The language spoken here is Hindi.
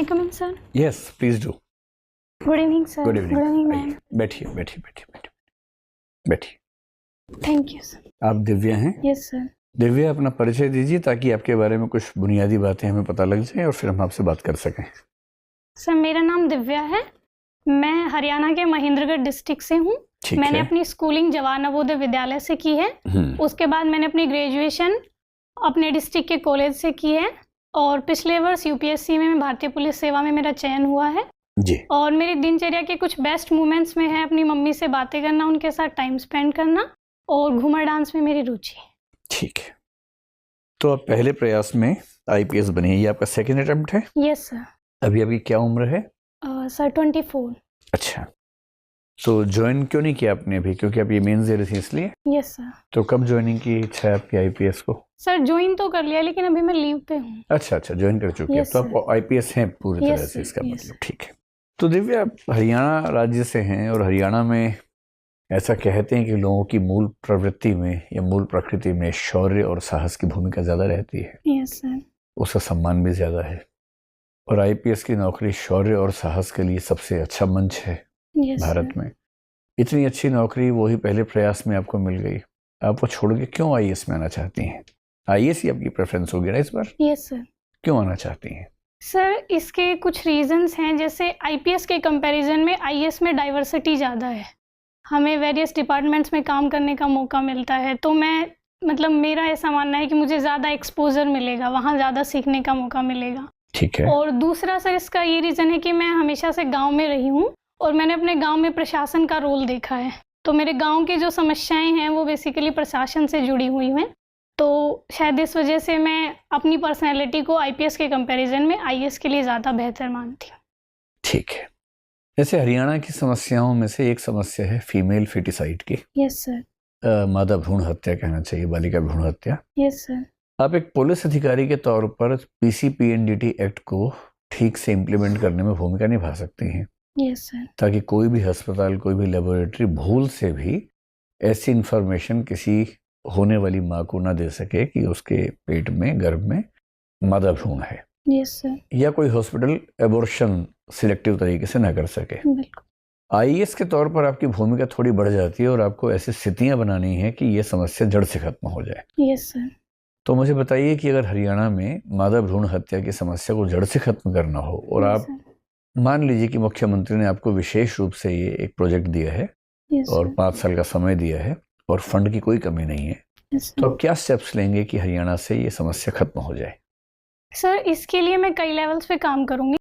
I come in, sir? Yes, please do. Good evening, sir. Good evening. Good evening, आइए, ma'am. बैठिए। Thank you, sir. आप दिव्या हैं? Yes, sir. दिव्या, अपना परिचय दीजिए ताकि आपके बारे में कुछ बुनियादी बातें हमें पता लग जाएं और फिर हम आपसे बात कर सकें। सर, मेरा नाम दिव्या है। मैं हरियाणा के महेंद्रगढ़ डिस्ट्रिक्ट से हूँ। मैंने अपनी स्कूलिंग जवाहर नवोदय विद्यालय से की है। उसके बाद मैंने अपनी ग्रेजुएशन अपने डिस्ट्रिक्ट के कॉलेज से की है और पिछले वर्ष यूपीएससी में भारतीय पुलिस सेवा में मेरा चयन हुआ है जी। और मेरी दिनचर्या के कुछ बेस्ट मोमेंट्स में है अपनी मम्मी से बातें करना, उनके साथ टाइम स्पेंड करना और घूमर डांस में मेरी रुचि है। ठीक है, तो आप पहले प्रयास में आईपीएस बनी है, ये आपका सेकेंड अटेम्प्ट है? Yes sir. अभी आपकी क्या उम्र है? सर 24। अच्छा, तो ज्वाइन क्यों नहीं किया आपने अभी? क्योंकि आप ये मेंस दे रही थी इसलिए? Yes sir. तो कब ज्वाइनिंग की इच्छा है आपकी आईपीएस को? सर ज्वाइन तो कर लिया लेकिन अभी मैं लीव पे हूँ। अच्छा, ज्वाइन कर चुके हैं, तो आप आईपीएस हैं पूरी तरह से, इसका मतलब। ठीक है, तो दिव्या, आप हरियाणा राज्य से हैं और हरियाणा में ऐसा कहते हैं कि लोगों की मूल प्रवृत्ति में या मूल प्रकृति में शौर्य और साहस की भूमिका ज़्यादा रहती है। Yes sir. उसका सम्मान भी ज़्यादा है और आईपीएस की नौकरी शौर्य और साहस के लिए सबसे अच्छा मंच है भारत में। इतनी अच्छी नौकरी वही पहले प्रयास में आपको मिल गई, आप वो छोड़ के क्यों आईएएस में आना चाहती हैं? आईएएस ही आपकी प्रेफरेंस होगी ना इस बार? Yes sir. क्यों आना चाहती हैं? सर, इसके कुछ रीजंस हैं। जैसे आईपीएस के कंपैरिजन में आईएएस में डाइवर्सिटी ज़्यादा है, हमें वेरियस डिपार्टमेंट्स में काम करने का मौका मिलता है। तो मेरा ऐसा मानना है कि मुझे ज़्यादा एक्सपोजर मिलेगा, वहाँ ज़्यादा सीखने का मौका मिलेगा। ठीक है। और दूसरा सर, इसका ये रीज़न है कि मैं हमेशा से गांव में रही हूँ और मैंने अपने गांव में प्रशासन का रोल देखा है। तो मेरे गांव की जो समस्याएं हैं वो बेसिकली प्रशासन से जुड़ी हुई हैं। तो शायद इस वजह से मैं अपनी पर्सनैलिटी को आईपीएस के कंपैरिजन में आईएएस के लिए ज़्यादा बेहतर मानती हूँ। ठीक है, जैसे हरियाणा की समस्याओं में से एक समस्या है फीमेल फिटिसाइड की। Yes sir. मादा भ्रूण हत्या कहना चाहिए, बालिका भ्रूण हत्या। Yes sir. आप एक पुलिस अधिकारी के तौर पर पीसीपीएनडीटी एक्ट को ठीक से इम्प्लीमेंट करने में भूमिका निभा सकती हैं। Yes sir. ताकि कोई भी अस्पताल, कोई भी लेबोरेटरी भूल से भी ऐसी इंफॉर्मेशन किसी होने वाली माँ को ना दे सके कि उसके पेट में, गर्भ में मादा भ्रूण है। Yes sir. या कोई हॉस्पिटल एबॉर्शन सिलेक्टिव तरीके से ना कर सके। बिल्कुल। आईएएस के तौर पर आपकी भूमिका थोड़ी बढ़ जाती है और आपको ऐसी स्थितियां बनानी है कि ये समस्या जड़ से खत्म हो जाए। Yes sir. तो मुझे बताइए कि अगर हरियाणा में मादा भ्रूण हत्या की समस्या को जड़ से खत्म करना हो और आप मान लीजिए कि मुख्यमंत्री ने आपको विशेष रूप से ये एक प्रोजेक्ट दिया है और 5 साल का समय दिया है और फंड की कोई कमी नहीं है, तो आप क्या स्टेप्स लेंगे कि हरियाणा से ये समस्या खत्म हो जाए? सर, इसके लिए मैं कई लेवल्स पे काम करूंगी।